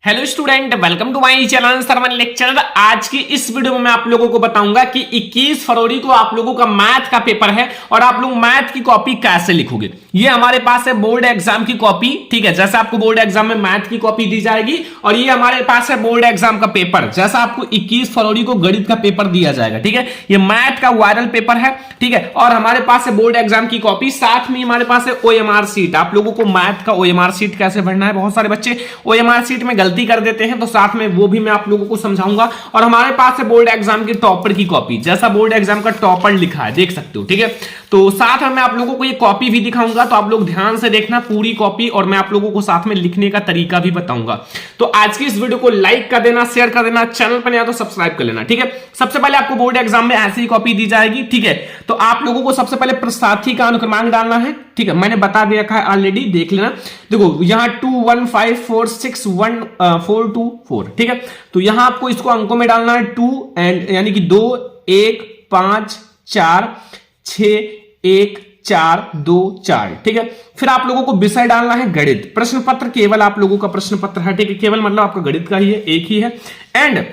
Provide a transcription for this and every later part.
Hello student, welcome to my channel सरवन lecture. आज की इस वीडियो में मैं आप लोगों को बताऊंगा कि 21 फरवरी को आप लोगों का मैथ का पेपर है और आप लोग मैथ की कॉपी कैसे लिखोगे। ये हमारे पास है बोर्ड एग्जाम की कॉपी, ठीक है। जैसे आपको बोर्ड एग्जाम में मैथ की कॉपी दी जाएगी और ये हमारे पास है बोर्ड एग्जाम का पेपर, जैसा आपको 21 फरवरी को गणित का पेपर दिया जाएगा, ठीक है। ये मैथ का वायरल पेपर है, ठीक है। और हमारे पास है बोर्ड एग्जाम की कॉपी, साथ में हमारे पास है OMR सीट। आप लोगों को मैथ का OMR सीट कैसे भरना है, बहुत सारे बच्चे OMR सीट में गलती कर देते हैं, तो साथ में वो भी मैं आप लोगों को समझाऊंगा। और हमारे पास है बोर्ड एग्जाम की टॉपर की कॉपी, जैसा बोर्ड एग्जाम का टॉपर लिखा है, देख सकते हो, ठीक है। तो साथ में मैं आप लोगों को ये कॉपी भी दिखाऊंगा, तो आप लोग ध्यान से देखना पूरी कॉपी, और मैं आप लोगों को साथ में लिखने का तरीका भी बताऊंगा। तो आज की इस वीडियो को लाइक कर देना, शेयर कर देना, चैनल पर नया तो सब्सक्राइब कर लेना, ठीक है। सबसे पहले आपको बोर्ड एग्जाम में ऐसी ही कॉपी दी जाएगी, ठीक है। तो आप लोगों को सबसे पहले प्रसाथी का अनुक्रमांक डालना है, ठीक है। मैंने बता भी रखा है ऑलरेडी, देख लेना। देखो यहाँ 2 1 5 4 6 1 4 2 4, ठीक है। तो यहां आपको इसको अंकों में डालना है 2 एंड यानी कि 2 1 5 4 6 1 4 2 4, ठीक है। फिर आप लोगों को विषय डालना है गणित। प्रश्न पत्र केवल आप लोगों का प्रश्न पत्र है, ठीक है। केवल मतलब आपका गणित का ही है, एक ही है। एंड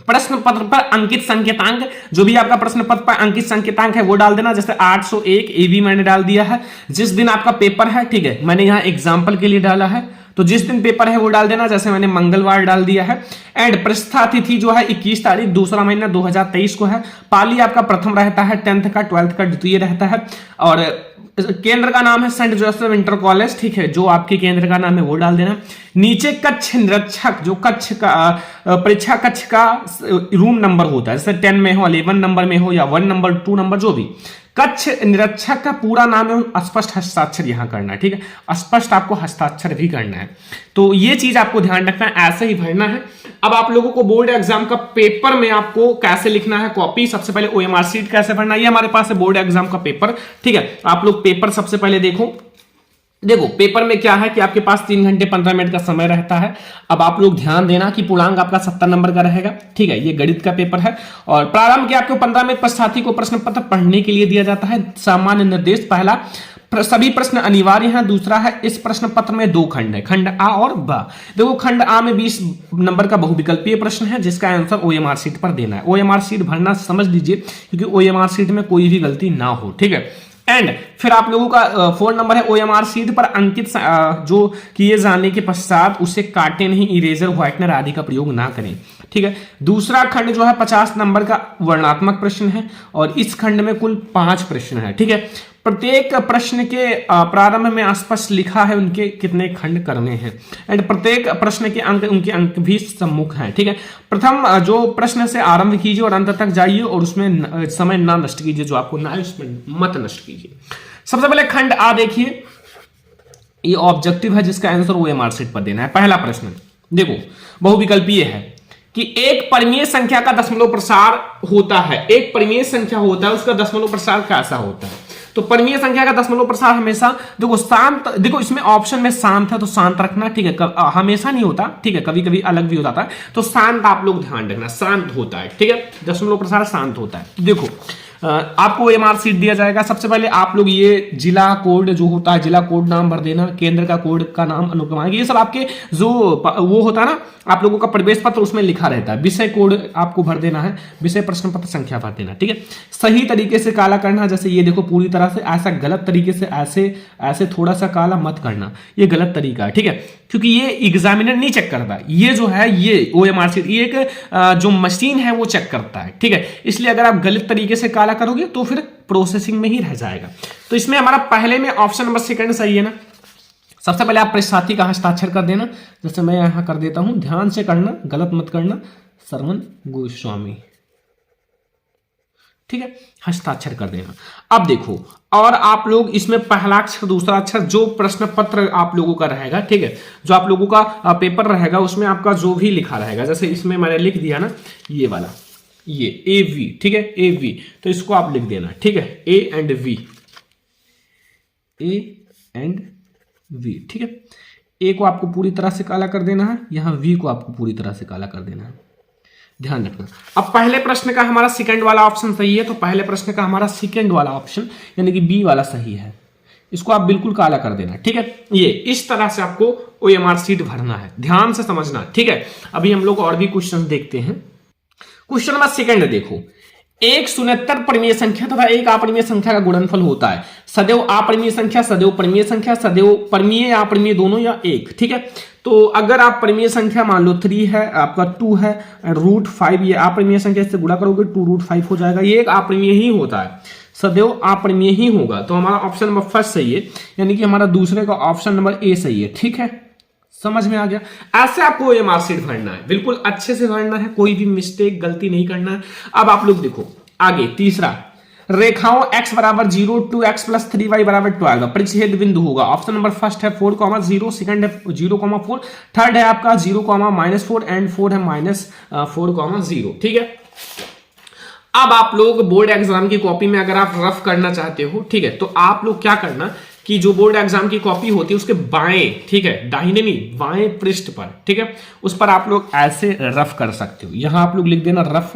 प्रश्न पत्र पर अंकित संकेतांक, जो भी आपका प्रश्न पत्र पर अंकित संकेतांक है वो डाल देना। जैसे 801 AB मैंने डाल दिया है। जिस दिन आपका पेपर है, ठीक है, मैंने यहाँ एग्जाम्पल के लिए डाला है, तो जिस दिन पेपर है वो डाल देना। जैसे मैंने मंगलवार डाल दिया है। एंड प्रस्था तिथि जो है 21 तारीख दूसरा महीना 2023 को है। पाली आपका प्रथम रहता है, 10th का 12th का द्वितीय रहता है। और केंद्र का नाम है सेंट जोसेफ इंटर कॉलेज, ठीक है। जो आपके केंद्र का नाम है वो डाल देना। नीचे कक्ष निरीक्षक, जो कक्ष का परीक्षा कक्ष का रूम नंबर होता है, जैसे 10 में हो, 11 नंबर में हो, या 1 नंबर 2 नंबर, जो भी कक्ष निरीक्षक का पूरा नाम है, स्पष्ट हस्ताक्षर यहां करना है, ठीक है। स्पष्ट आपको हस्ताक्षर भी करना है, तो ये चीज आपको ध्यान रखना है, ऐसे ही भरना है। अब आप लोगों को बोर्ड एग्जाम का पेपर में आपको कैसे लिखना है कॉपी, सबसे पहले OMR सीट कैसे भरना है, ये हमारे पास है बोर्ड एग्जाम का पेपर, ठीक है। आप लोग पेपर सबसे पहले देखो पेपर में क्या है कि आपके पास 3 घंटे 15 मिनट का समय रहता है। अब आप लोग ध्यान देना कि पूर्णांक आपका 70 नंबर का रहेगा, ठीक है। ये गणित का पेपर है। और प्रारंभ के आपको 15 मिनट पश्चात को प्रश्न पत्र पढ़ने के लिए दिया जाता है। सामान्य निर्देश, पहला सभी प्रश्न अनिवार्य हैं। दूसरा है इस प्रश्न पत्र में 2 खंड है, खंड आ और ब। देखो खंड आ में 20 नंबर का बहुविकल्पीय प्रश्न है, जिसका आंसर OMR सीट पर देना है। OMR सीट भरना समझ लीजिए, क्योंकि OMR सीट में कोई भी गलती ना हो, ठीक है। एंड फिर आप लोगों का 4 नंबर है OMR सीट पर अंकित जो किए जाने के पश्चात उसे काटे नहीं, इरेजर, व्हाइटनर आदि का प्रयोग ना करें, ठीक है। दूसरा खंड जो है 50 नंबर का वर्णनात्मक प्रश्न है, और इस खंड में कुल 5 प्रश्न है, ठीक है। प्रत्येक प्रश्न के प्रारंभ में स्पष्ट लिखा है उनके कितने खंड करने हैं। एंड प्रत्येक प्रश्न के अंक, उनके अंक भी सम्मुख हैं, ठीक है। प्रथम जो प्रश्न से आरंभ कीजिए और अंत तक जाइए, और उसमें समय ना नष्ट कीजिए, जो आपको ना है उसमें मत नष्ट कीजिए। सबसे पहले खंड आ देखिए, ये ऑब्जेक्टिव है जिसका आंसर OMR सीट पर देना है। पहला प्रश्न देखो, बहुविकल्पीय है कि एक परिमेय संख्या का दशमलव प्रसार होता है। एक परिमेय संख्या होता है, उसका दशमलव प्रसार कैसा होता है। तो परिमेय संख्या का दशमलव प्रसार हमेशा देखो शांत, देखो इसमें ऑप्शन में शांत है तो शांत रखना, ठीक है। हमेशा नहीं होता, ठीक है, कभी कभी अलग भी हो जाता है, तो शांत आप लोग ध्यान रखना, शांत होता है, ठीक है। दशमलव प्रसार शांत होता है। देखो आपको OMR सीट दिया जाएगा। सबसे पहले आप लोग ये जिला कोड जो होता है, जिला कोड नाम भर देना, केंद्र का कोड का नाम, अनुक्रमांक, ये सब आपके जो वो होता है ना आप लोगों का प्रवेश पत्र, उसमें लिखा रहता है। विषय कोड आपको भर देना है, विषय प्रश्न पत्र संख्या भर देना, ठीक है। सही तरीके से काला करना, जैसे ये देखो पूरी तरह से, ऐसा गलत तरीके से ऐसे थोड़ा सा काला मत करना, ये गलत तरीका है, ठीक है। क्योंकि ये एग्जामिनर नहीं चेक करता, ये जो है ये OMR सीट, ये एक जो मशीन है वो चेक करता है, ठीक है। इसलिए अगर आप गलत तरीके से काला करोगे तो फिर प्रोसेसिंग में ही रह जाएगा। तो इसमें हमारा पहले में ऑप्शन नंबर सेकंड सही है ना। सबसे पहले आप प्रसाथी का हस्ताक्षर कर देना, जैसे मैं यहां कर देता हूं, ध्यान से करना, गलत मत करना, सरवन गोस्वामी, ठीक है। हस्ताक्षर कर देना। अब देखो, और आप लोग इसमें पहला अक्षर, दूसरा अक्षर, जो प्रश्न पत्र आप लोगों का रहेगा, ठीक है, जो आप लोगों का पेपर रहेगा, उसमें आपका जो भी लिखा रहेगा, जैसे इसमें मैंने लिख दिया ना ये वाला, ये AV, ठीक है, AV, तो इसको आप लिख देना, ठीक है, A and V, A and V, ठीक है। A को आपको पूरी तरह से काला कर देना है, यहां V को आपको पूरी तरह से काला कर देना है, ध्यान रखना। अब पहले प्रश्न का हमारा सेकंड वाला ऑप्शन सही है, तो पहले प्रश्न का हमारा सेकंड वाला ऑप्शन यानी कि B वाला सही है। इसको आप बिल्कुल काला कर देना, ठीक है। ये इस तरह से आपको OMR शीट भरना है, ध्यान से समझना, ठीक है। अभी हम लोग और भी क्वेश्चन देखते हैं। क्वेश्चन नंबर सेकंड देखो, एक सुनिश्चित परिमेय संख्या तथा एक अपरिमेय संख्या का गुणनफल होता है। सदैव अपरिमेय संख्या, सदैव परिमेय संख्या, सदैव परिमेय या अपरिमेय दोनों, या एक, ठीक है। तो अगर आप परिमेय संख्या मान लो 3 है, आपका 2 है, √5 ये अपरिमेय संख्या से गुणा करोगे 2√5 हो जाएगा। ये एक अपरिमेय ही होता है, सदैव अपरिमेय ही होगा। तो हमारा ऑप्शन नंबर फर्स्ट सही है, यानी कि हमारा दूसरे का ऑप्शन नंबर ए सही है, ठीक है। समझ में आ गया। ऐसे आपको OMR शीट भरना है, बिल्कुल अच्छे से भरना है, कोई भी मिस्टेक गलती नहीं करना है। अब आप लोग देखो आगे तीसरा, रेखाओं x बराबर 0 2x + 3y बराबर 12 परिच्छेद बिंदु होगा। ऑप्शन नंबर फर्स्ट है 4,0, सेकंड है 0,4, थर्ड है आपका 0,-4 एंड 4 है -4,0, ठीक है। अब आप लोग बोर्ड एग्जाम की कॉपी में अगर आप रफ करना चाहते हो, ठीक है, तो आप लोग क्या करना कि जो बोर्ड एग्जाम की कॉपी होती है उसके बाएं, ठीक है, दाहिने नहीं बाएं पृष्ठ पर, ठीक है, उस पर आप लोग ऐसे रफ कर सकते हो। यहां आप लोग लिख देना रफ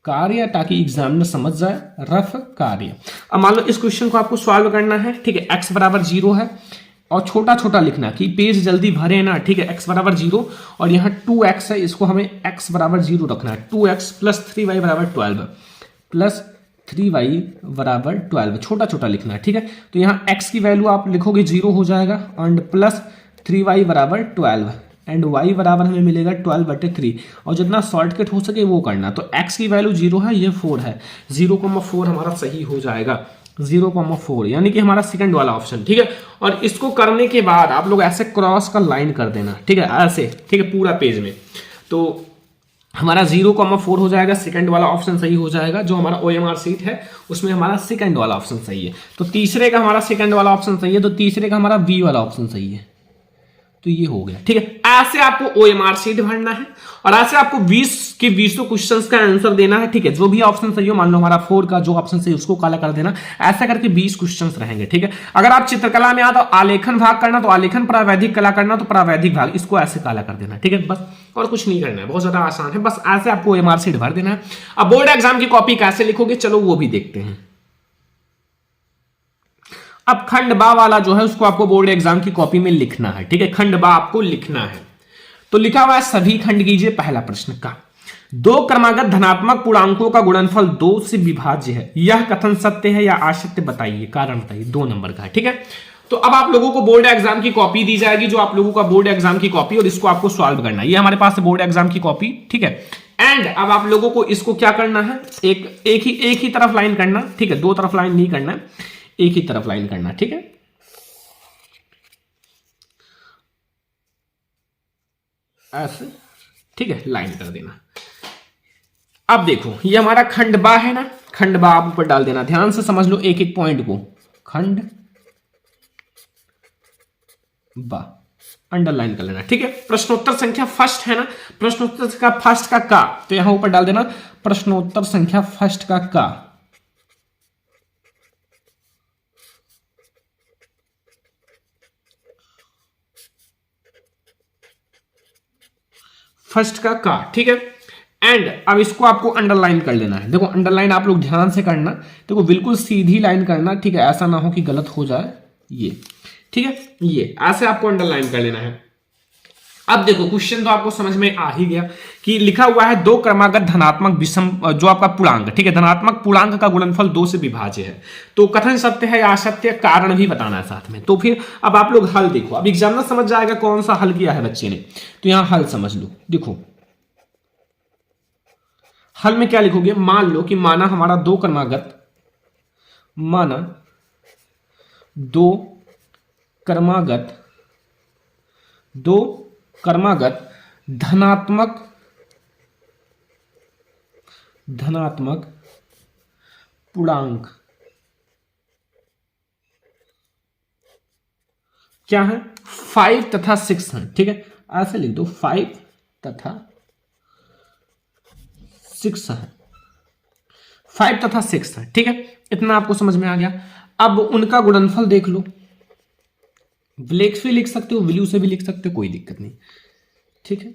कार्य, ताकि एग्जामिनर समझ जाए रफ कार्य। अब मान लो इस क्वेश्चन को आपको सॉल्व करना है, ठीक है, x बराबर 0 है और छोटा छोटा लिखना कि पेज जल्दी भरे ना, ठीक है। x बराबर 0 और यहाँ 2x है, इसको हमें x बराबर 0 रखना है। 2x + 3y बराबर 12 प्लस 3y बराबर 12, छोटा छोटा लिखना है, ठीक है। तो यहाँ x की वैल्यू आप लिखोगे 0 हो जाएगा एंड प्लस 3y बराबर 12 एंड y बराबर हमें मिलेगा 12/3 और जितना शॉर्टकट हो सके वो करना। तो x की वैल्यू 0 है, ये 4 है, 0,4 हमारा सही हो जाएगा, 0,4 यानी कि हमारा सेकंड वाला ऑप्शन, ठीक है। और इसको करने के बाद आप लोग ऐसे क्रॉस का लाइन कर देना, ठीक है, ऐसे, ठीक है, पूरा पेज में। तो हमारा 0,4 हो जाएगा, सेकंड वाला ऑप्शन सही हो जाएगा। जो हमारा OMR शीट है उसमें हमारा सेकंड वाला ऑप्शन सही है। तो तीसरे का हमारा सेकंड वाला ऑप्शन सही है, तो तीसरे का हमारा बी वाला ऑप्शन सही है। तो ये हो गया, ठीक है। ऐसे आपको OMR शीट भरना है और ऐसे आपको 20 के 20 क्वेश्चंस का आंसर देना है, ठीक है। जो भी ऑप्शन सही हो, मान लो हमारा 4 का जो ऑप्शन सही उसको काला कर देना, ऐसा करके 20 क्वेश्चंस रहेंगे, ठीक है। अगर आप चित्रकला में आता तो आलेखन भाग करना, तो आलेखन, प्रावैधिक कला करना तो प्रावैधिक भाग, इसको ऐसे काला कर देना, ठीक है। बस और कुछ नहीं करना है, बहुत ज्यादा आसान है, बस ऐसे आपको OMR शीट भर देना है। अब बोर्ड एग्जाम की कॉपी कैसे लिखोगे, चलो वो भी देखते हैं। अब खंड बा वाला जो है उसको आपको बोर्ड एग्जाम की कॉपी में लिखना है, ठीक है। खंड बा आपको लिखना है, तो लिखा हुआ है सभी खंड कीजिए। पहला प्रश्न का 2 क्रमागत धनात्मक पूर्णांकों का गुणनफल 2 से विभाज्य है, यह कथन सत्य है या असत्य बताइए, कारण बताइए। 2 नंबर का है, ठीक है। तो अब आप लोगों को बोर्ड एग्जाम की कॉपी दी जाएगी, जो आप लोगों का बोर्ड एग्जाम की कॉपी, और इसको आपको सॉल्व करना है। ये हमारे पास बोर्ड एग्जाम की कॉपी, ठीक है। एंड अब आप लोगों को इसको क्या करना है, एक ही तरफ लाइन करना, ठीक है, 2 तरफ लाइन नहीं करना, एक ही तरफ लाइन करना, ठीक है। ऐसे, ठीक है, लाइन कर देना। अब देखो ये हमारा खंड बा है ना, खंड बा आप ऊपर डाल देना, ध्यान से समझ लो एक एक पॉइंट को। खंड बा अंडरलाइन कर लेना, ठीक है। प्रश्नोत्तर संख्या फर्स्ट है ना, प्रश्नोत्तर का फर्स्ट का तो यहां ऊपर डाल देना प्रश्नोत्तर संख्या फर्स्ट का फर्स्ट का, ठीक है। एंड अब इसको आपको अंडरलाइन कर लेना है। देखो अंडरलाइन आप लोग ध्यान से करना, देखो बिल्कुल सीधी लाइन करना, ठीक है, ऐसा ना हो कि गलत हो जाए, ये, ठीक है, ये ऐसे आपको अंडरलाइन कर लेना है। अब देखो क्वेश्चन तो आपको समझ में आ ही गया कि लिखा हुआ है 2 क्रमागत धनात्मक विषम, जो आपका पूर्णांक, ठीक है, धनात्मक पूर्णांक का गुणनफल 2 से विभाज्य है। तो कथन सत्य है या असत्य, कारण भी बताना है साथ में। तो फिर अब आप लोग हल देखो, अब एग्जामिनर समझ जाएगा कौन सा हल किया है बच्चे ने। तो यहां हल समझ लो, देखो हल में क्या लिखोगे, मान लो कि माना हमारा 2 क्रमागत, माना 2 क्रमागत धनात्मक पूर्णांक क्या है, 5 तथा 6 है, ठीक है। ऐसे लिख दो 5 तथा 6 है, 5 तथा 6 है, ठीक है। इतना आपको समझ में आ गया। अब उनका गुणनफल देख लो, ब्लैक से लिख सकते हो, ब्लू से भी लिख सकते हो, कोई दिक्कत नहीं, ठीक है।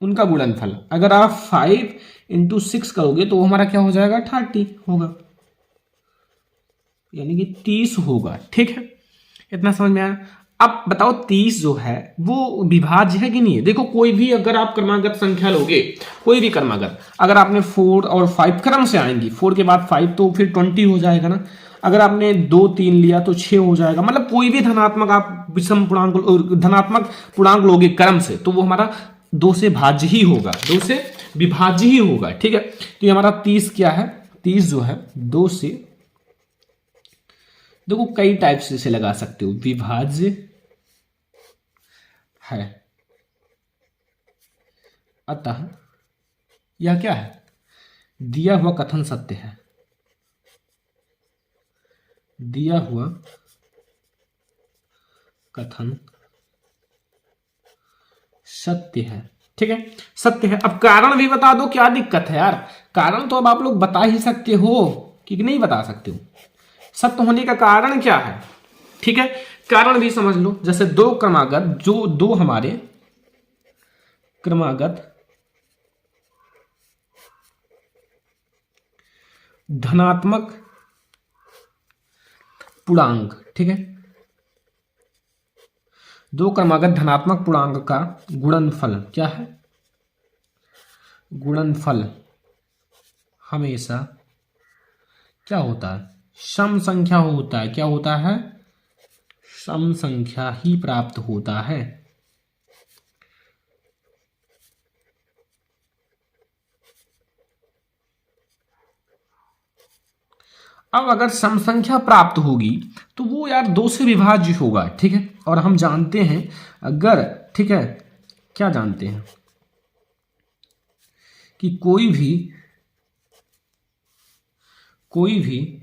उनका गुणनफल अगर आप 5 × 6 करोगे तो हमारा क्या हो जाएगा, 30 होगा, यानी कि 30 होगा। ठीक है, इतना समझ में आया। अब बताओ 30 जो है वो विभाज्य है कि नहीं है। देखो कोई भी अगर आप क्रमागत संख्या लोगे, कोई भी क्रमागत, अगर आपने 4 और 5 क्रम से आएंगी, 4 के बाद 5 तो फिर 20 हो जाएगा ना। अगर आपने 2 3 लिया तो 6 हो जाएगा। मतलब कोई भी धनात्मक आप विषम पूर्णांक धनात्मक पूर्णांक लोगे क्रम से तो वो हमारा 2 से भाज्य ही होगा, 2 से विभाज्य ही होगा। ठीक है, तो ये हमारा 30 क्या है, 30 जो है 2 से, देखो कई टाइप से इसे लगा सकते हो, विभाज्य है, अतः यह क्या है, दिया हुआ कथन सत्य है, दिया हुआ कथन सत्य है। ठीक है, सत्य है। अब कारण भी बता दो, क्या दिक्कत है यार, कारण तो अब आप लोग बता ही सकते हो कि नहीं बता सकते हो, सत्य होने का कारण क्या है। ठीक है, कारण भी समझ लो। जैसे दो क्रमागत, जो दो हमारे क्रमागत धनात्मक पूर्णांक, ठीक है, दो क्रमागत धनात्मक पूर्णांक का गुणनफल क्या है, गुणनफल हमेशा क्या होता है, सम संख्या होता है। क्या होता है, सम संख्या ही प्राप्त होता है। अब अगर सम संख्या प्राप्त होगी तो वो यार 2 से विभाज्य होगा। ठीक है, और हम जानते हैं अगर, ठीक है, क्या जानते हैं कि कोई भी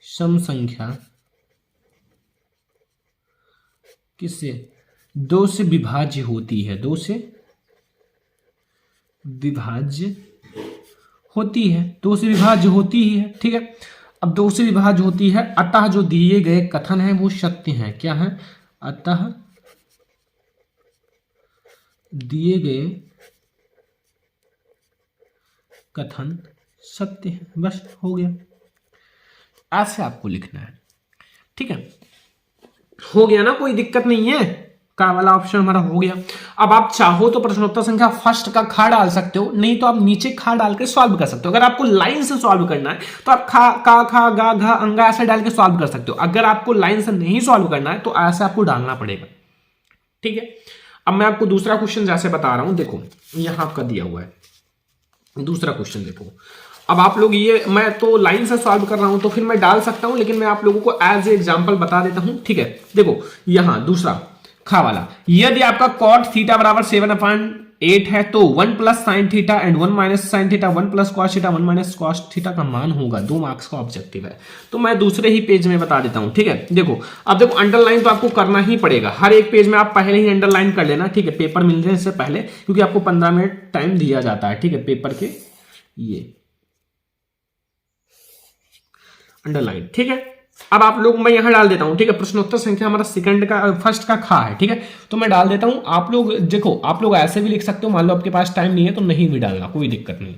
सम संख्या किससे, 2 से विभाज्य होती है, 2 से विभाज्य होती है, 2 से विभाज्य होती ही है। ठीक है, अब 2 से विभाज्य होती है, अतः जो दिए गए कथन है वो सत्य है। क्या है, अतः दिए गए कथन सत्य है। बस हो गया, ऐसे आपको लिखना है। ठीक है, हो गया ना, कोई दिक्कत नहीं है, का वाला ऑप्शन हमारा हो गया। अब आप चाहो तो प्रश्नोत्तर संख्या फर्स्ट का खा डाल सकते हो, नहीं तो आप नीचे खा डाल के सॉल्व कर सकते हो। अगर आपको लाइन से सॉल्व करना है तो आप खा, का, खा, गा, घा, अंगा ऐसे डाल के सॉल्व कर सकते हो। अगर आपको लाइन से नहीं सॉल्व करना है तो ऐसे आपको डालना पड़ेगा। ठीक है, अब मैं आपको दूसरा क्वेश्चन जैसे बता रहा हूं, देखो यहां आपका दिया हुआ है दूसरा क्वेश्चन। देखो अब आप लोग, ये मैं तो लाइन से सॉल्व कर रहा हूं तो फिर मैं डाल सकता हूं, लेकिन मैं आप लोगों को एज ए एग्जांपल बता देता हूं। ठीक है, देखो यहां दूसरा खा वाला, यदि आपका कॉट थीटा बराबर 7/8 है तो 1 plus sine theta and 1 minus sine theta, 1 plus cos theta 1 minus cos theta का मान होगा। 2 मार्क्स का ऑब्जेक्टिव है, तो मैं दूसरे ही पेज में बता देता हूं। ठीक है, देखो अब देखो अंडरलाइन तो आपको करना ही पड़ेगा, हर एक पेज में आप पहले ही अंडरलाइन कर लेना। ठीक है, पेपर मिलने से पहले, क्योंकि आपको 15 मिनट टाइम दिया जाता है। ठीक है, पेपर के ये अंडरलाइन। ठीक है, अब आप लोग, मैं यहां डाल देता हूं। ठीक है, प्रश्नोत्तर संख्या हमारा सेकंड का फर्स्ट का खा है। ठीक है, तो मैं डाल देता हूं। आप लोग देखो, आप लोग ऐसे भी लिख सकते हो, मान लो आपके पास टाइम नहीं है तो नहीं भी डालना, कोई दिक्कत नहीं।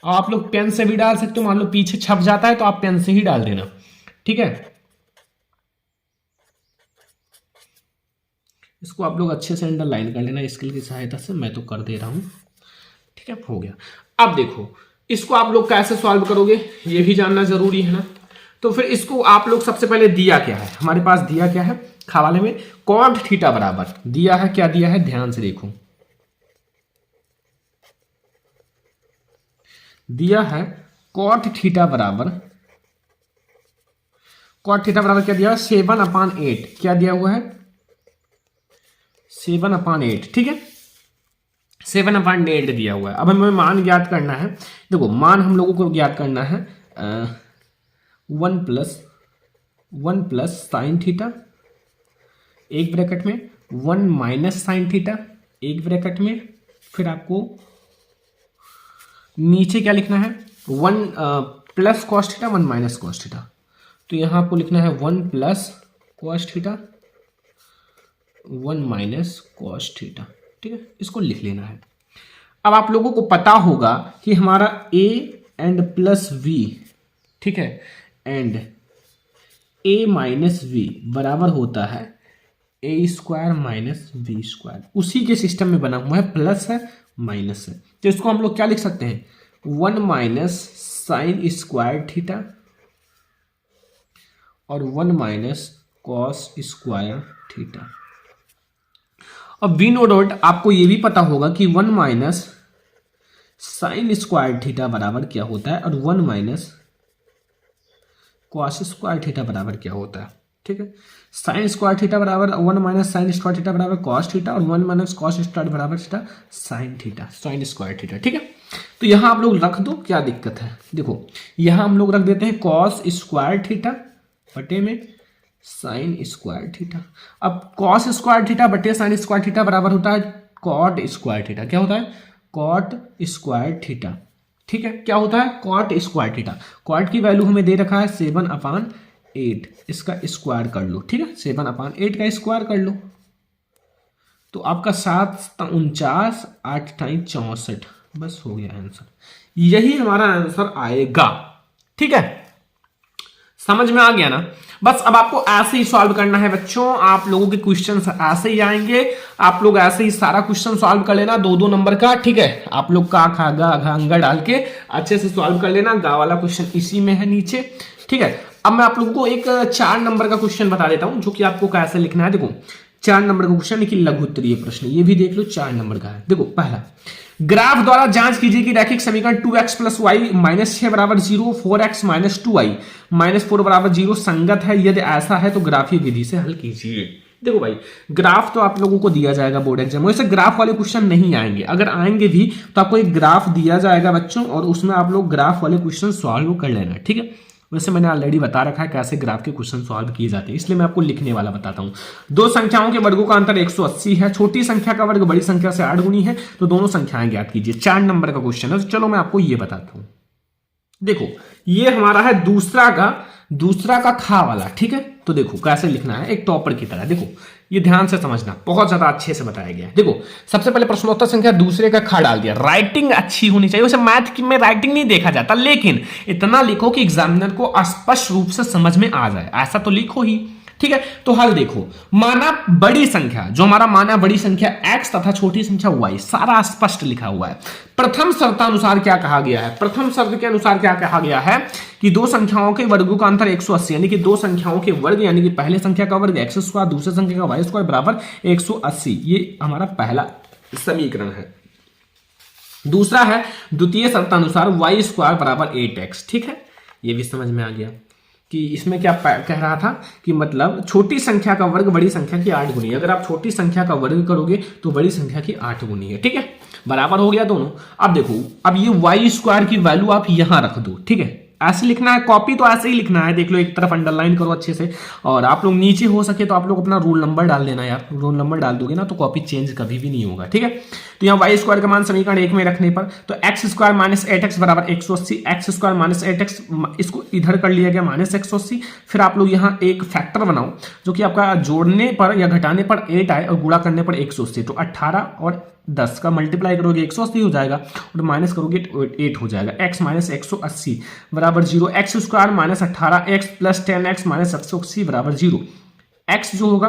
आप लोग पेन से भी डाल सकते हो, मान लो पीछे छप जाता है तो आप पेन से ही डाल देना। ठीक है, इसको आप लोग अच्छे से अंडरलाइन कर लेना स्केल की सहायता से, मैं तो कर दे रहा हूं। ठीक है, हो गया। अब देखो इसको आप लोग कैसे सॉल्व करोगे ये भी जानना जरूरी है ना। तो फिर इसको आप लोग सबसे पहले, दिया क्या है हमारे पास, दिया क्या है खवाले में, कॉट थीटा बराबर दिया है, क्या दिया है ध्यान से देखो, दिया है कॉट थीटा बराबर, कॉट थीटा बराबर क्या दिया है 7/8, क्या दिया हुआ है 7/8। ठीक है, 7/8 दिया हुआ है। अब हमें मान ज्ञात करना है। देखो मान हम लोगों को ज्ञात करना है 1 प्लस साइन थीटा एक ब्रैकेट में, 1 माइनस साइन थीटा एक ब्रैकेट में, फिर आपको नीचे क्या लिखना है 1 plus cos theta 1 minus cos theta. तो यहां आपको लिखना है 1 plus cos theta 1 minus cos theta. ठीक है, इसको लिख लेना है। अब आप लोगों को पता होगा कि हमारा ए एंड प्लस वी, ठीक है, एंड ए माइनस वी बराबर होता है ए स्क्वायर माइनस वी स्क्वायर। उसी के सिस्टम में बना हुआ है, प्लस है माइनस है, तो इसको हम लोग क्या लिख सकते हैं, 1 माइनस साइन स्क्वायर थीटा और 1 माइनस कॉस स्क्वायर थीटा। अब वी नो डॉट आपको ये भी पता होगा कि 1 माइनस साइन स्क्वायर थीटा बराबर क्या होता है और 1 माइनस कॉस स्क्वायर थीटा बराबर क्या होता है, ठीक है। साइन स्क्वायर थीटा बराबर 1 माइनस साइन स्क्वायर थीटा बराबर कॉस थीटा और 1 माइनस कॉस स्क्वायर बराबर theta sine theta, sine square theta, ठीक है। तो यहां आप लोग रख दो, क्या दिक्कत है, देखो यहां हम लोग रख देते हैं कॉस स्क्वायर थीटा बटे में साइन स्क्वायर थीटा। अब कॉस स्क्वायर थीटा बटे साइन स्क्वायर थीटा बराबर होता है कॉट स्क्वायर थीटा। क्या होता है, कॉट स्क्वायर थीटा, ठीक है। क्या होता है, कॉट स्क्वायर थीटा। कॉट की वैल्यू हमें दे रखा है 7/8, इसका स्क्वायर कर लो, ठीक है, 7/8 का स्क्वायर कर लो, तो आपका 7×49 8×64, बस हो गया आंसर। यही हमारा आंसर आएगा, ठीक है। समझ में आ गया ना। बस अब आपको ऐसे ही सॉल्व करना है बच्चों, आप लोगों के क्वेश्चंस ऐसे ही आएंगे, आप लोग ऐसे ही सारा क्वेश्चन सॉल्व कर लेना 2-2 नंबर का, ठीक है। आप लोग का खा गा घा अंगा डाल के अच्छे से सॉल्व कर लेना। गा वाला क्वेश्चन इसी में है नीचे, ठीक है। अब मैं आप लोगों को एक 4 नंबर का क्वेश्चन बता देता हूं जो कि आपको कैसे लिखना है। देखो 4 नंबर का क्वेश्चन, लेकिन लघु उत्तरीय प्रश्न, ये भी देख लो 4 नंबर का है। देखो पहला, ग्राफ द्वारा जांच कीजिए कि रैखिक समीकरण 2x + y -6 = 0, 4x - 2y -4 = 0 संगत है। यदि ऐसा है तो ग्राफीय विधि से हल कीजिए। देखो भाई, ग्राफ तो आप लोगों को दिया जाएगा बोर्ड एग्जाम में, वैसे ग्राफ वाले क्वेश्चन नहीं आएंगे, अगर आएंगे भी तो आपको एक ग्राफ दिया जाएगा बच्चों, और उसमें आप लोग ग्राफ वाले क्वेश्चन सॉल्व कर लेना, ठीक है। वैसे मैंने ऑलरेडी बता रखा है कैसे ग्राफ के क्वेश्चन सॉल्व किए जाते हैं, इसलिए मैं आपको लिखने वाला बताता हूं। दो संख्याओं के वर्गों का अंतर 180 है, छोटी संख्या का वर्ग बड़ी संख्या से 8 गुनी है, तो दोनों संख्याएं ज्ञात कीजिए। 4 नंबर का क्वेश्चन है, तो चलो मैं आपको ये बताता हूं। देखो ये हमारा है दूसरा का खा वाला, ठीक है। तो देखो कैसे लिखना है एक टॉपर की तरह, देखो ये ध्यान से समझना, बहुत ज्यादा अच्छे से बताया गया है। देखो सबसे पहले प्रश्नोत्तर संख्या दूसरे का खा डाल दिया, राइटिंग अच्छी होनी चाहिए। वैसे मैथ की में राइटिंग नहीं देखा जाता, लेकिन इतना लिखो कि एग्जामिनर को स्पष्ट रूप से समझ में आ जाए, ऐसा तो लिखो ही, ठीक है। तो हल देखो, माना बड़ी संख्या, जो हमारा माना बड़ी संख्या x तथा छोटी संख्या y, सारा स्पष्ट लिखा हुआ है। प्रथम शर्तानुसार क्या कहा गया है, प्रथम शर्त के अनुसार क्या कहा गया है कि दो संख्याओं के वर्गों का अंतर 180, यानी कि दो संख्याओं के वर्ग, यानी कि पहले संख्या का वर्ग x², दूसरे संख्या का y² बराबर 180। ये हमारा पहला समीकरण है। दूसरा है द्वितीय शर्तानुसार y² बराबर 8x, ठीक है। ये भी समझ में आ गया कि इसमें क्या कह रहा था कि मतलब छोटी संख्या का वर्ग बड़ी संख्या की 8 गुनी, अगर आप छोटी संख्या का वर्ग करोगे तो बड़ी संख्या की 8 गुनी है, ठीक है। बराबर हो गया दोनों। अब देखो, अब ये y² की वैल्यू आप यहां रख दो, ठीक है। ऐसे लिखना है, कॉपी तो ऐसे ही लिखना है, देख लो एक तरफ अंडरलाइन करो अच्छे से, और आप लोग नीचे हो सके तो आप लोग अपना रोल नंबर डाल देना यार, रोल नंबर डाल दोगे ना तो कॉपी चेंज कभी भी नहीं होगा, ठीक है। तो यहाँ y² का मान समीकरण 1 में रखने पर तो x² - 8x बराबर 180, x² - 8x इसको इधर कर लिया गया -180। फिर आप लोग यहाँ एक फैक्टर बनाओ जो कि आपका जोड़ने पर या घटाने पर 8 आए और गुणा करने पर 180, तो 18 और 10 का मल्टीप्लाई करोगे 180 हो जाएगा, और माइनस करोगे 8 हो जाएगा। x - 180 बराबर 0, x² - 18x + 10x - 180 बराबर 0। x जो होगा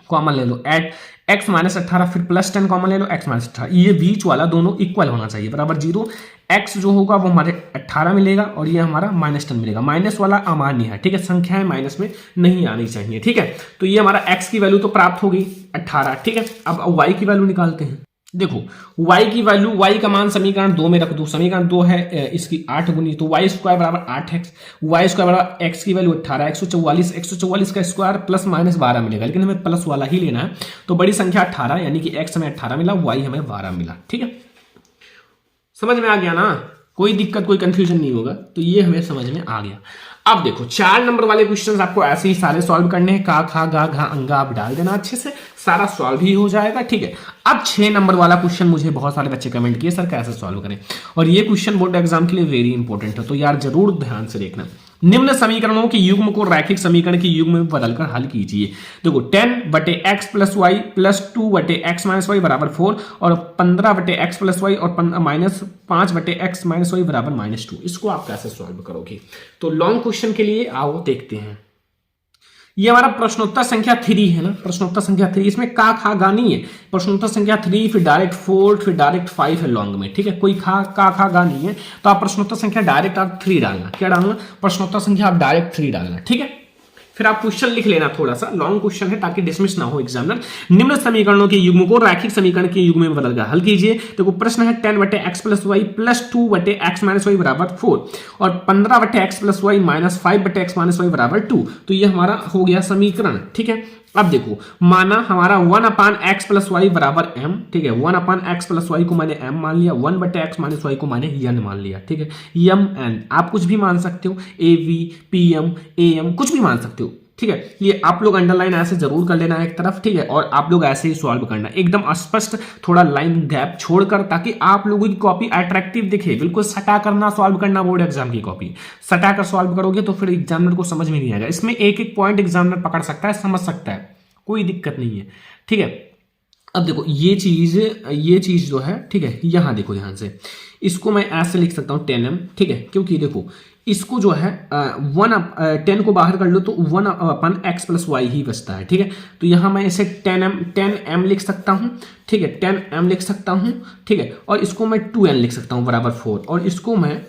कॉमन ले लो, एड x - 18 फिर +10 कॉमन ले लो, x - 18, ये बीच वाला दोनों इक्वल होना चाहिए, बराबर 0। x जो होगा वो हमारे 18 मिलेगा और ये हमारा -10 मिलेगा। माइनस वाला अमान्य है, ठीक है, संख्याएं माइनस में नहीं आनी चाहिए, ठीक है। तो ये हमारा x की वैल्यू तो प्राप्त हो गई 18, ठीक है। अब y की वैल्यू निकालते हैं। देखो y की वैल्यू, y का मान समीकरण 2 में रख दो, समीकरण 2 है इसकी 8 गुनी, तो y² बराबर 8x, y² बराबर x की वैल्यू 18, 144 का स्क्वायर +-12 मिलेगा, लेकिन हमें प्लस वाला ही लेना है, तो बड़ी संख्या 18, यानी कि x हमें 18 मिला, y हमें 12 मिला, ठीक है। समझ में आ गया ना, कोई दिक्कत कोई कंफ्यूजन नहीं होगा, तो ये हमें समझ में आ गया। अब देखो 4 नंबर वाले क्वेश्चंस आपको ऐसे ही सारे सॉल्व करने हैं, का खा गा घा अंगा आप डाल देना अच्छे से, सारा सॉल्व ही हो जाएगा, ठीक है। अब 6 नंबर वाला क्वेश्चन मुझे बहुत सारे बच्चे कमेंट किए सर कैसे सॉल्व करें, और ये क्वेश्चन बोर्ड एग्जाम के लिए वेरी इंपॉर्टेंट है, तो यार जरूर ध्यान से देखना। निम्न समीकरणों के युग्म को रैखिक समीकरण के युग्म में बदलकर हल कीजिए। देखो 10/x + y + 2/x - y बराबर 4 और 15/x + y और -5/x - y बराबर -2। इसको आप कैसे सॉल्व करोगे? तो लॉन्ग क्वेश्चन के लिए आओ देखते हैं। ये हमारा प्रश्नोत्तर संख्या 3 है ना, प्रश्नोत्तर संख्या 3। इसमें का खा गा नहीं है, प्रश्नोत्तर संख्या 3 फिर डायरेक्ट 4 फिर डायरेक्ट 5 है लॉन्ग में, ठीक है। कोई का खा गा नहीं है, तो आप प्रश्नोत्तर संख्या डायरेक्ट आप 3 डालना। क्या डालना? प्रश्नोत्तर संख्या आप डायरेक्ट 3 डालना, ठीक है। फिर आप क्वेश्चन लिख लेना, थोड़ा सा लॉन्ग क्वेश्चन है ताकि डिसमिस ना हो एग्जामिनर। निम्न समीकरणों के युग्म को रैखिक समीकरण के युग्म में बदलकर हल कीजिए। देखो प्रश्न है 10/x + y + 2/x - y बराबर 4 और 15/x + y - 5/x - y बराबर 2। तो ये हमारा हो गया समीकरण, ठीक है। अब देखो माना हमारा 1/x + y बराबर m, ठीक है। 1/x + y को मैंने m मान लिया, 1/x - y को मैंने n मान लिया, ठीक है। m n आप कुछ भी मान सकते हो, av pm am कुछ भी मान सकते हो, ठीक है। ये आप लोग अंडरलाइन ऐसे जरूर कर लेना एक तरफ, ठीक है। और आप लोग ऐसे ही सॉल्व करना एकदम स्पष्ट, थोड़ा लाइन गैप छोड़कर, ताकि आप लोगों की कॉपी अट्रैक्टिव दिखे। बिल्कुल सटा करना सॉल्व करना, बोर्ड एग्जाम की कॉपी सटा कर सॉल्व करोगे तो फिर एग्जामिनर को समझ में नहीं आएगा। इसमें एक एक पॉइंट एग्जामिनर पकड़ सकता है, समझ सकता है, कोई दिक्कत नहीं है, ठीक है। अब देखो ये चीज जो है, ठीक है, यहां देखो ध्यान से, इसको मैं ऐसे लिख सकता हूं 10m, ठीक है। क्योंकि देखो इसको जो है 10 को बाहर कर लो तो 1/x + y ही बचता है, ठीक है। तो यहां मैं इसे 10m लिख सकता हूं, ठीक है, 10m लिख सकता हूं, ठीक है। और इसको मैं 2n लिख सकता हूं बराबर 4 और इसको मैं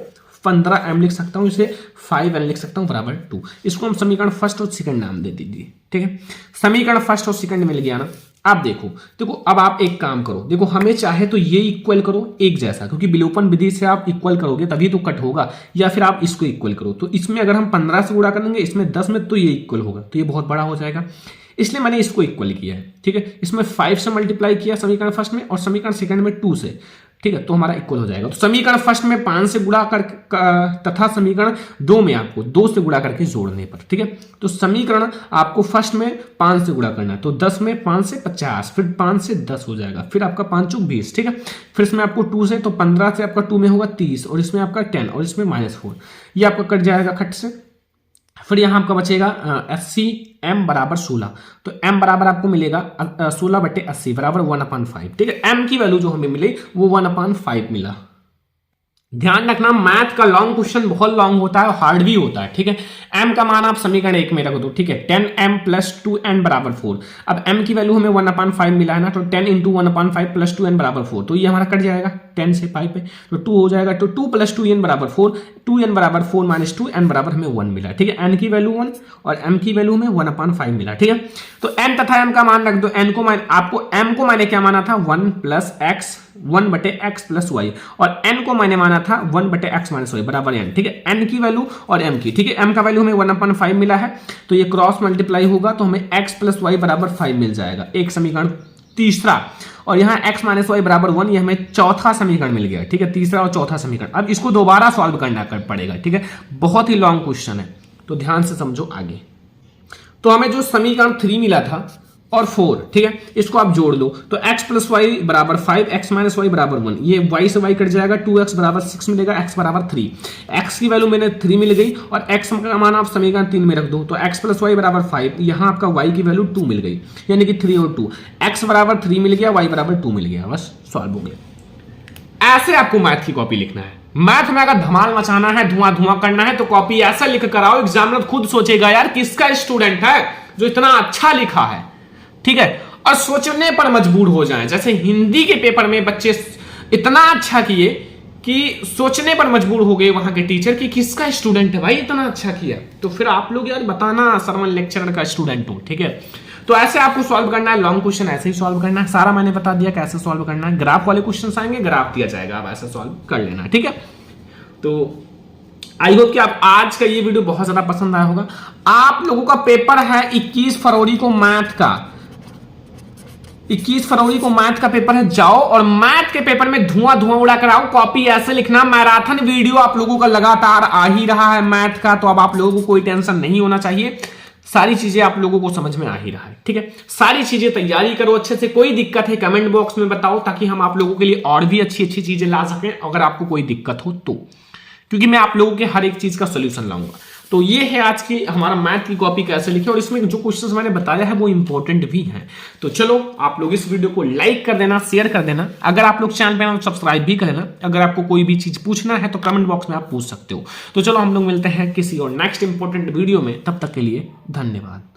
15m लिख सकता हूं, इसे 5n लिख सकता हूं बराबर 2। इसको हम समीकरण फर्स्ट और सेकंड नाम दे दीजिए, ठीक है। समीकरण फर्स्ट और सेकंड मिल गया ना। अब देखो अब आप एक काम करो, देखो हमें चाहे तो ये इक्वल करो एक जैसा, क्योंकि विलोपन विधि से आप इक्वल करोगे तभी तो कट होगा, या फिर आप इसको इक्वल करो। तो इसमें अगर हम 15 से गुणा करेंगे, इसमें 10 में, तो ये इक्वल होगा, तो ये बहुत बड़ा हो जाएगा, इसलिए मैंने इसको इक्वल किया है, ठीक है। इसमें 5 से मल्टीप्लाई किया समीकरण फर्स्ट में और समीकरण सेकंड में 2 से, ठीक है। तो हमारा इक्वल हो जाएगा। तो समीकरण फर्स्ट में 5 से गुणा कर तथा समीकरण 2 में आपको 2 से गुणा करके जोड़ने पर, ठीक है। तो समीकरण आपको फर्स्ट में 5 से गुणा करना है, तो 10 में 5 से 50, फिर 5 से 10 हो जाएगा, फिर आपका 5 × 20, ठीक है। फिर इसमें आपको 2 से, तो 15 से आपका 2 में होगा 30 और इसमें आपका 10 और इसमें -4, ये आपका कट जाएगा खट से। फिर यहां आपका बचेगा 80 m बराबर 16, तो m बराबर आपको मिलेगा 16/80 बराबर 1/5, ठीक है। m की वैल्यू जो हमें मिली वो 1/5 मिला। ध्यान रखना मैथ का लॉन्ग क्वेश्चन बहुत लॉन्ग होता है और हार्ड भी होता है, ठीक है। m का मान आप समीकरण 1 में रख दो, ठीक है। 10m + 2n बराबर 4। अब m की वैल्यू हमें 1/5 मिला है ना, तो 10 × 1/5 + 2n बराबर 4, तो ये हमारा कट जाएगा 10 से 5 पे, तो 2 हो जाएगा। तो 2 + 2n बराबर 4, 2n बराबर 4 - 2, n बराबर हमें 1 मिला, ठीक है। n की वैल्यू 1 और m की वैल्यू हमें 1/5 मिला, ठीक है। तो n तथा m का मान रख दो। n को m को मैंने क्या माना था 1/x + y और n को मैंने माना था 1/x - y बराबर n, ठीक है। n की वैल्यू और m की, ठीक है। m का वैल्यू हमें 1/5 मिला है, तो ये क्रॉस मल्टीप्लाई होगा तो हमें x + y बराबर 5 मिल जाएगा, एक समीकरण तीसरा। और यहाँ x - y बराबर 1, ये हमें चौथा समीकरण मिल गया, ठीक है, तीसरा और चौथा समीकरण। अब इसको दोबारा सॉल्व करना पड़ेगा, ठीक है। बहुत ही लॉन्ग क्वेश्चन है, तो ध्यान से समझो आगे। तो हमें जो समीकरण 3 मिला था और 4, ठीक है, इसको आप जोड़ लो, तो x + y बराबर 5, x - y बराबर 1, ये y से y कट जाएगा, 2x बराबर 6 मिलेगा, x बराबर 3, x की वैल्यू मैंने 3 मिल गई और x का मान आप समीकरण 3 में रख दो, तो x + y बराबर 5, यहाँ आपका y की वैल्यू 2 मिल गई, यानी कि 3 और 2, x बराबर 3 मिल गया, y बराबर 2 मिल गया, बस सॉल्व हो गया। ऐसे आपको मैथ की कॉपी लिखना है। मैथ में अगर धमाल मचाना है, धुआं करना है, तो कॉपी ऐसा लिख कर आओ, एग्जामिनर खुद सोचेगा यार किसका स्टूडेंट है जो इतना अच्छा लिखा है, ठीक है। और सोचने पर मजबूर हो जाएं, जैसे हिंदी के पेपर में बच्चे इतना अच्छा किए कि सोचने पर मजबूर हो गए वहां के टीचर कि किसका स्टूडेंट है भाई इतना अच्छा किया, तो फिर आप लोग यार बताना सरवन लेक्चरर का स्टूडेंट हो, ठीक है। तो ऐसे आपको सॉल्व करना है, लॉन्ग क्वेश्चन ऐसे ही सॉल्व करना है, सारा मैंने बता दिया कैसे सॉल्व करना है। ग्राफ वाले क्वेश्चन आएंगे, ग्राफ दिया जाएगा, आप ऐसे सॉल्व कर लेना, ठीक है। तो आई होप कि आप आज का ये वीडियो बहुत ज्यादा पसंद आया होगा। आप लोगों का पेपर है 21 फरवरी को मैथ का, 21 फरवरी को मैथ का पेपर है, जाओ और मैथ के पेपर में धुआं उड़ा कर आओ। कॉपी ऐसे लिखना, मैराथन वीडियो आप लोगों का लगातार आ ही रहा है मैथ का, तो अब आप लोगों को कोई टेंशन नहीं होना चाहिए, सारी चीजें आप लोगों को समझ में आ ही रहा है, ठीक है। सारी चीजें तैयारी करो अच्छे से, कोई दिक्कत है कमेंट बॉक्स में बताओ, ताकि हम आप लोगों के लिए और भी अच्छी अच्छी चीजें ला सकें अगर आपको कोई दिक्कत हो तो, क्योंकि मैं आप लोगों के हर एक चीज का सोल्यूशन लाऊंगा। तो ये है आज की हमारा मैथ की कॉपी कैसे लिखे, और इसमें जो क्वेश्चंस मैंने बताया है वो इंपॉर्टेंट भी हैं। तो चलो आप लोग इस वीडियो को लाइक कर देना, शेयर कर देना, अगर आप लोग चैनल पे ना तो सब्सक्राइब भी कर लेना। अगर आपको कोई भी चीज पूछना है तो कमेंट बॉक्स में आप पूछ सकते हो। तो चलो हम लोग मिलते हैं किसी और नेक्स्ट इंपॉर्टेंट वीडियो में, तब तक के लिए धन्यवाद।